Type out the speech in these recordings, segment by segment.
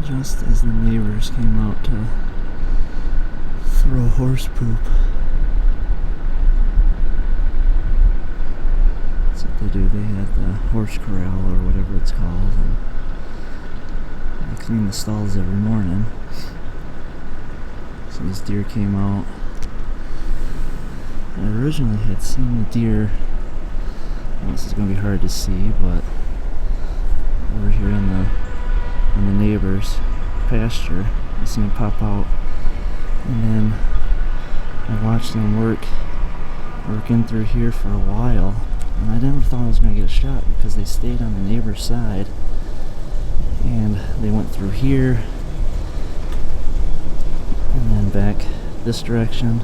just as the neighbors came out to throw horse poop. That's what they do. They have the horse corral or whatever it's called, and they clean the stalls every morning. So this deer came out. I originally had seen the deer. Well, this is going to be hard to see, but over here in the neighbor's pasture, I seen him pop out, and then I watched them working through here for a while, and I never thought I was going to get a shot because they stayed on the neighbor's side, and they went through here and then back this direction.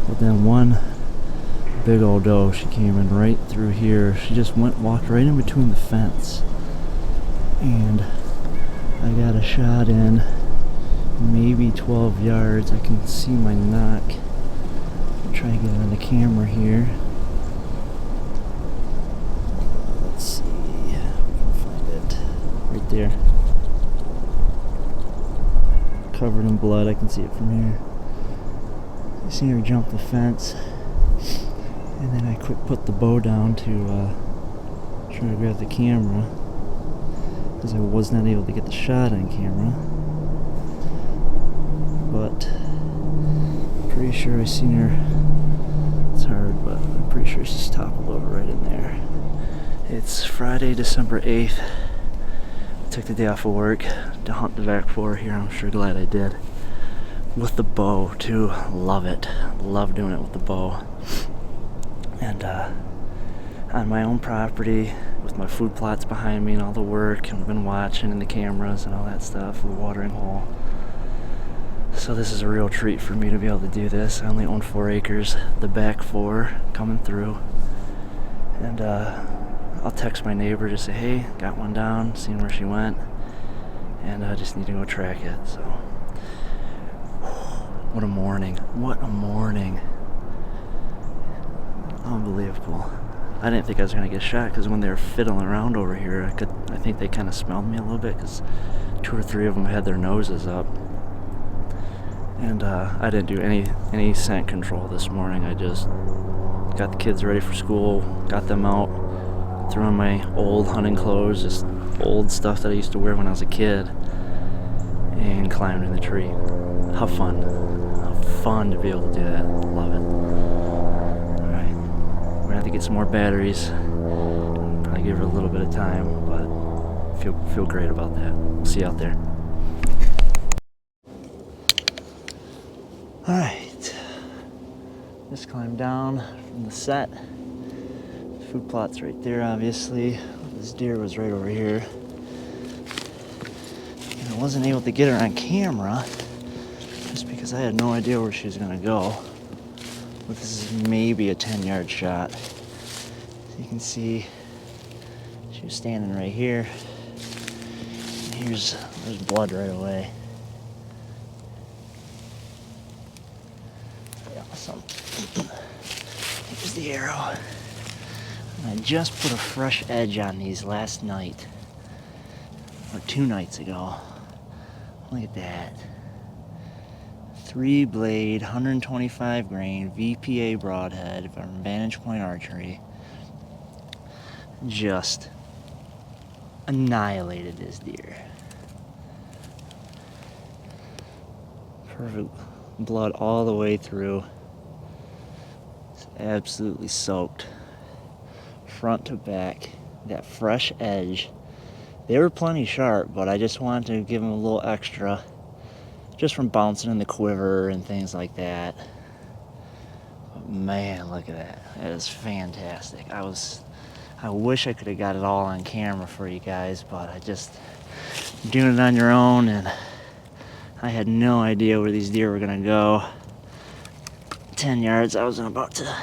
But then one big old doe, she came in right through here. She just walked right in between the fence, and I got a shot in maybe 12 yards. I can see my knock. I'll try to get it on the camera here. Let's see if we can find it. Right there. Covered in blood. I can see it from here. I seen her jump the fence, and then I put the bow down to try to grab the camera, because I was not able to get the shot on camera. But I'm pretty sure I seen her. It's hard, but I'm pretty sure she's toppled over right in there. It's Friday, December 8th. I took the day off of work to hunt the back four here. I'm sure glad I did. With the bow too. Love it. Love doing it with the bow. And on my own property, with my food plots behind me and all the work, and I've been watching and the cameras and all that stuff, the watering hole. So this is a real treat for me to be able to do this. I only own 4 acres, the back 4 coming through. And I'll text my neighbor to say, hey, got one down, seen where she went, and I just need to go track it. So what a morning. What a morning. Unbelievable. I didn't think I was going to get shot, because when they were fiddling around over here, I think they kind of smelled me a little bit, because 2 or 3 of them had their noses up. And I didn't do any scent control this morning. I just got the kids ready for school, got them out, threw on my old hunting clothes, just old stuff that I used to wear when I was a kid, and climbed in the tree. How fun. How fun to be able to do that. Love it. We're gonna have to get some more batteries. Probably give her a little bit of time, but feel great about that. We'll see you out there. Alright. Just climbed down from the set. Food plot's right there, obviously. This deer was right over here. And I wasn't able to get her on camera just because I had no idea where she was gonna go. But this is maybe a 10-yard shot. So you can see she was standing right here. And there's blood right away. Awesome. Here's the arrow. And I just put a fresh edge on these last night, or 2 nights ago. Look at that. 3-blade, 125 grain, VPA broadhead from Vantage Point Archery. Just annihilated this deer. Perfect blood all the way through. It's absolutely soaked. Front to back. That fresh edge. They were plenty sharp, but I just wanted to give them a little extra, just from bouncing in the quiver and things like that. But man, look at that. That is fantastic. I wish I could have got it all on camera for you guys, but doing it on your own, and I had no idea where these deer were gonna go. 10 yards, I was about to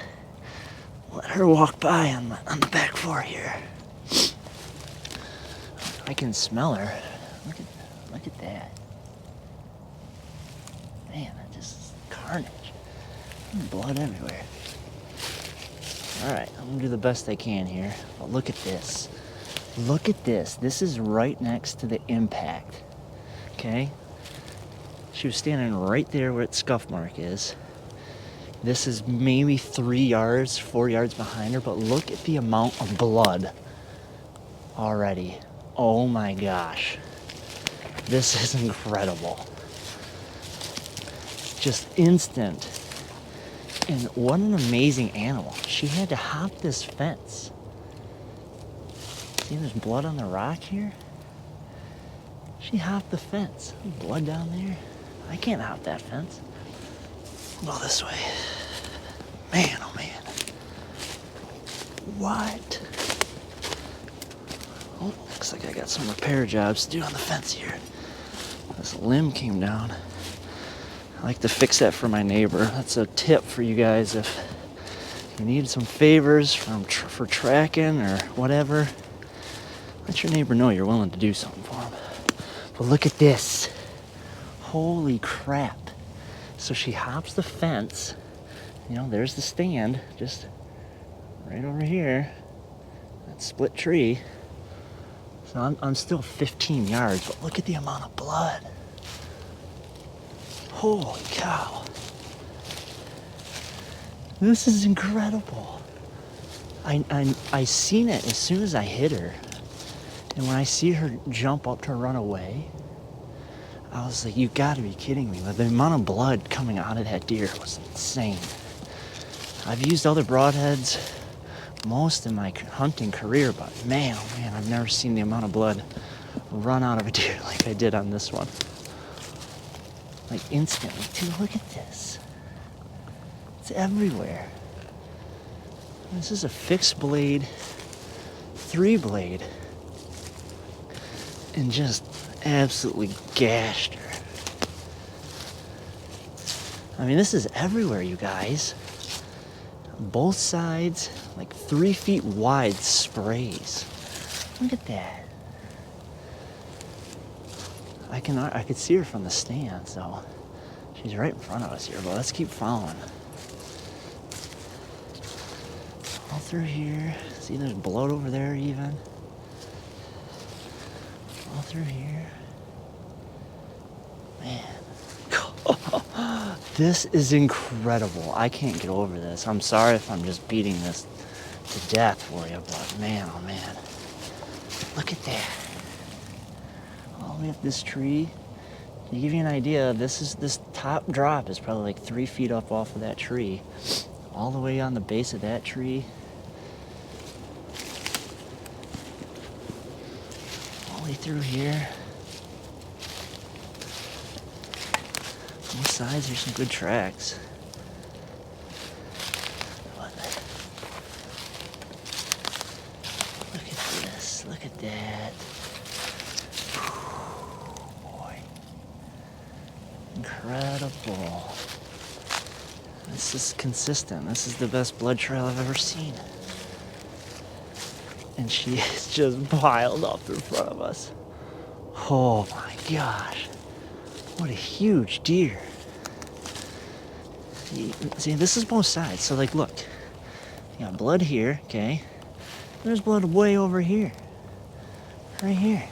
let her walk by on the back 4 here. I can smell her. Look at that. Man, that just carnage. Blood everywhere. Alright, I'm gonna do the best I can here. But look at this. Look at this. This is right next to the impact. okay? She was standing right there where its scuff mark is. This is maybe 3 yards, 4 yards behind her, but look at the amount of blood already. Oh my gosh. This is incredible. Just instant. And what an amazing animal. She had to hop this fence. See, there's blood on the rock here. She hopped the fence. Blood down there. I can't hop that fence. Go this way. Man, oh man. What? Oh, looks like I got some repair jobs to do on the fence here. This limb came down. I like to fix that for my neighbor. That's a tip for you guys if you need some favors for tracking or whatever. Let your neighbor know you're willing to do something for him. But look at this. Holy crap. So she hops the fence. You know, there's the stand, just right over here. That split tree. So I'm still 15 yards, but look at the amount of blood. Holy cow. This is incredible. I seen it as soon as I hit her. And when I see her jump up to run away, I was like, you gotta be kidding me. The amount of blood coming out of that deer was insane. I've used other broadheads most in my hunting career, but man, oh man, I've never seen the amount of blood run out of a deer like I did on this one. Like instantly, dude, look at this. It's everywhere. This is a fixed blade, 3-blade, and just absolutely gashed her. I mean, this is everywhere, you guys. Both sides, like 3 feet wide sprays. Look at that. I could see her from the stand, so she's right in front of us here, but let's keep following. All through here. See, there's blood over there even. All through here. Man. This is incredible. I can't get over this. I'm sorry if I'm just beating this to death for you, but man, oh man. Look at that. All the way up this tree. To give you an idea, this top drop is probably like 3 feet up off of that tree. All the way on the base of that tree. All the way through here. Both sides, there's some good tracks. Look at this, look at that. Boy. Incredible. This is consistent. This is the best blood trail I've ever seen. And she is just piled up in front of us. Oh my gosh. What a huge deer. See, this is both sides. So like, look, you got blood here, okay? There's blood way over here. Right here.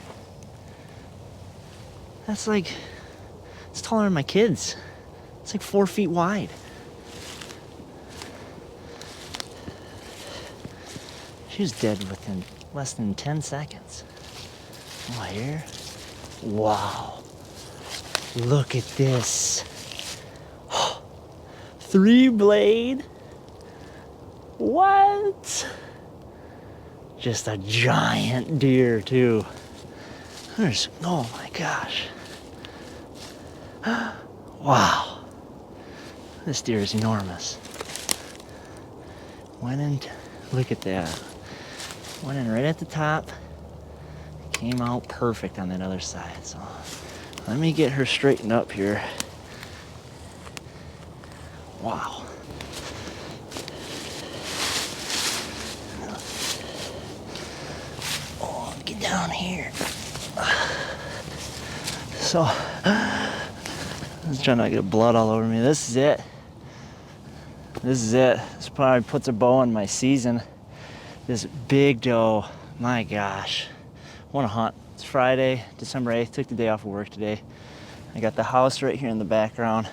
That's like, it's taller than my kids. It's like 4 feet wide. She was dead within less than 10 seconds. Oh, here. Wow. Look at this. 3-blade. What? Just a giant deer, too. Oh my gosh. Wow. This deer is enormous. Went in, look at that. Went in right at the top. Came out perfect on that other side. So let me get her straightened up here. Wow. Oh, get down here. So, I was trying not to get blood all over me. This is it. This is it. This probably puts a bow on my season. This big doe, my gosh. What a hunt. It's Friday, December 8th. Took the day off of work today. I got the house right here in the background.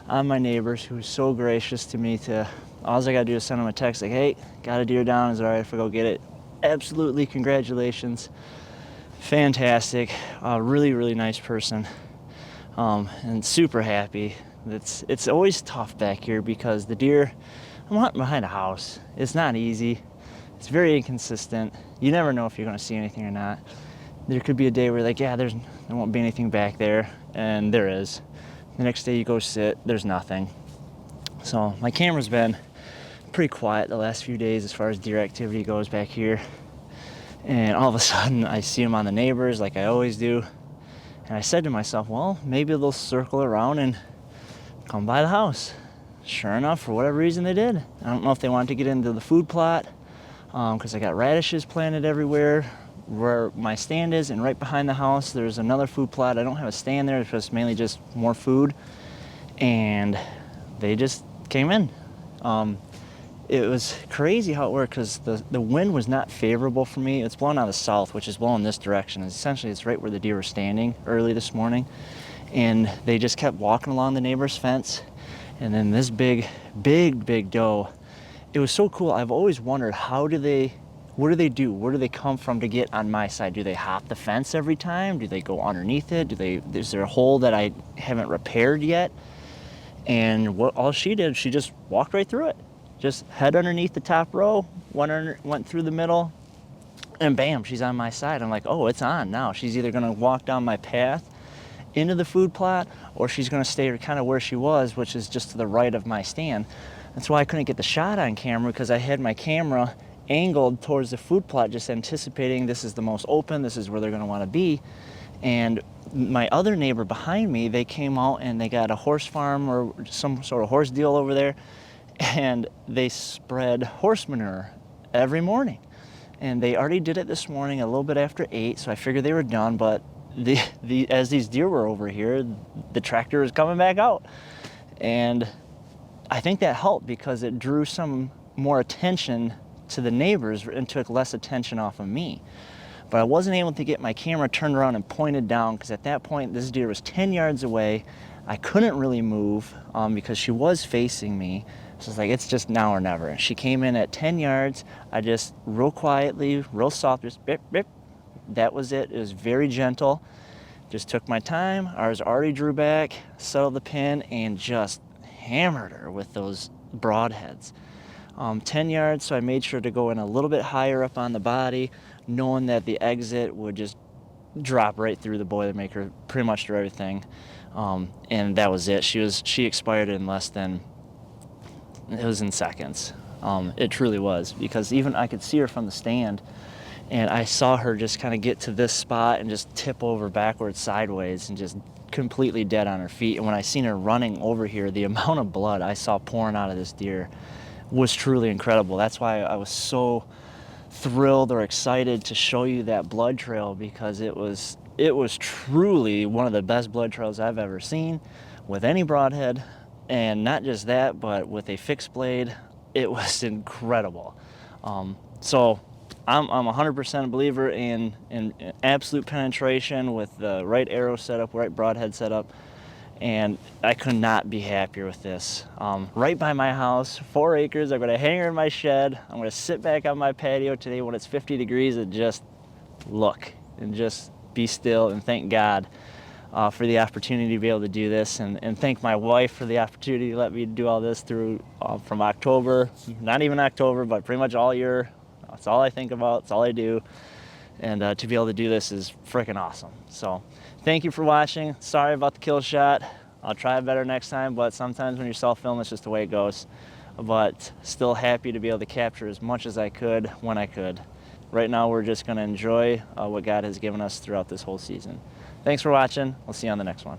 On my neighbors, who was so gracious to me to, all I gotta do is send them a text like, hey, got a deer down, is it all right if I go get it? Absolutely, congratulations. Fantastic. Really, really nice person. And super happy. It's always tough back here because the deer, I'm hunting behind a house. It's not easy. It's very inconsistent. You never know if you're gonna see anything or not. There could be a day where like, yeah, there won't be anything back there, and there is. The next day you go sit, there's nothing. So my camera's been pretty quiet the last few days as far as deer activity goes back here. And all of a sudden I see them on the neighbors like I always do. And I said to myself, well, maybe they'll circle around and come by the house. Sure enough, for whatever reason they did. I don't know if they wanted to get into the food plot, because I got radishes planted everywhere where my stand is, and right behind the house there's another food plot. I don't have a stand there, it's just mainly just more food, and they just came in. It was crazy how it worked because the wind was not favorable for me. It's blowing out of the south, which is blowing this direction. Essentially it's right where the deer were standing early this morning, and they just kept walking along the neighbor's fence. And then this big doe, it was so cool. I've always wondered, what do they do? Where do they come from to get on my side? Do they hop the fence every time? Do they go underneath it? Is there a hole that I haven't repaired yet? And all she did, she just walked right through it. Just head underneath the top row, went through the middle, and bam, she's on my side. I'm like, oh, it's on now. She's either gonna walk down my path into the food plot, or she's gonna stay kind of where she was, which is just to the right of my stand. That's why I couldn't get the shot on camera, because I had my camera angled towards the food plot, just anticipating this is the most open, this is where they're gonna wanna be. And my other neighbor behind me, they came out and they got a horse farm or some sort of horse deal over there, and they spread horse manure every morning. And they already did it this morning a little bit after 8, so I figured they were done. But as these deer were over here, the tractor was coming back out. And I think that helped because it drew some more attention to the neighbors and took less attention off of me. But I wasn't able to get my camera turned around and pointed down, because at that point this deer was 10 yards away. I couldn't really move because she was facing me. So it's like, it's just now or never. And she came in at 10 yards. I just real quietly, real soft, just bip, bip. That was it. It was very gentle. Just took my time. Ours already drew back, settled the pin, and just hammered her with those broadheads. 10 yards, so I made sure to go in a little bit higher up on the body, knowing that the exit would just drop right through the Boilermaker, pretty much through everything. And that was it. She expired in less than, it was in seconds. It truly was, because even I could see her from the stand, and I saw her just kind of get to this spot and just tip over backwards, sideways, and just completely dead on her feet. And when I seen her running over here, the amount of blood I saw pouring out of this deer was truly incredible. That's why I was so thrilled or excited to show you that blood trail, because it was truly one of the best blood trails I've ever seen with any broadhead. And not just that, but with a fixed blade, it was incredible. So I'm 100% a believer in absolute penetration with the right arrow setup, right broadhead setup, and I could not be happier with this. Right by my house, 4 acres. I'm gonna hang her in my shed. I'm gonna sit back on my patio today when it's 50 degrees and just look and just be still and thank God for the opportunity to be able to do this, and thank my wife for the opportunity to let me do all this through from October, not even October, but pretty much all year. That's all I think about, it's all I do, and to be able to do this is freaking awesome. So thank you for watching. Sorry about the kill shot. I'll try better next time, but sometimes when you're self-filming, it's just the way it goes. But still happy to be able to capture as much as I could when I could. Right now we're just going to enjoy what God has given us throughout this whole season. Thanks for watching. We'll see you on the next one.